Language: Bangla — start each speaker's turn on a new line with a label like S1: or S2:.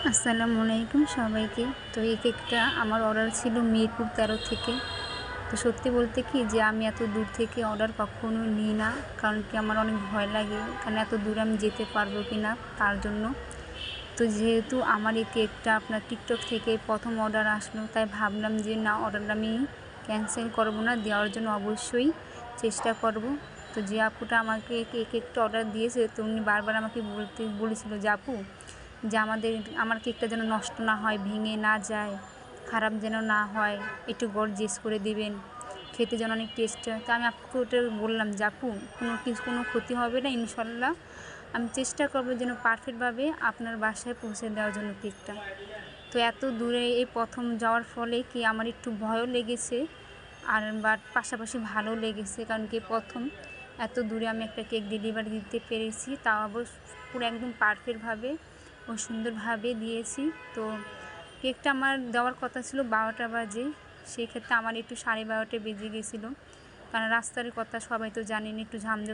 S1: আসসালামু আলাইকুম সবাইকে। তো এই কেকটা আমার অর্ডার ছিল মিরপুর 13 থেকে। তো সত্যি বলতে কি যে আমি এত দূর থেকে অর্ডার কখনো নিই না, কারণ কি আমার অনেক ভয় লাগে, কারণ এত দূর আমি যেতে পারবো কি না তার জন্য। তো যেহেতু আমার এই কেকটা আপনার টিকটক থেকে প্রথম অর্ডার আসলো, তাই ভাবলাম যে না, অর্ডারটা আমি ক্যান্সেল করব না, দেওয়ার জন্য অবশ্যই চেষ্টা করব। তো যে আপুটা আমাকে এই কেকটা অর্ডার দিয়েছে, তো উনি বারবার আমাকে বলেছিল যে আপু, যে আমার কেকটা যেন নষ্ট না হয়, ভেঙে না যায়, খারাপ যেন না হয়, একটু গর্জিয়াস করে দিবেন, খেতে যেন অনেক টেস্ট হয়। তো আমি আপুকে ওটা বললাম যে আপু, কোনো ক্ষতি হবে না ইনশাল্লাহ, আমি চেষ্টা করবো যেন পারফেক্টভাবে আপনার বাসায় পৌঁছে দেওয়ার জন্য কেকটা। তো এত দূরে এই প্রথম যাওয়ার ফলে কি আমার একটু ভয়ও লেগেছে, আর বাট পাশাপাশি ভালো লেগেছে, কারণ কি প্রথম এত দূরে আমি একটা কেক ডেলিভারি দিতে পেরেছি, তাও আবার পুরো একদম পারফেক্টভাবে ও সুন্দরভাবে দিয়েছি। তো কেকটা আমার দেওয়ার কথা ছিল 12টা বাজে, সেক্ষেত্রে আমার একটু 12:30 বেজে গেছিলো, কারণ রাস্তার কথা সবাই তো জানেন, একটু ঝামঝাম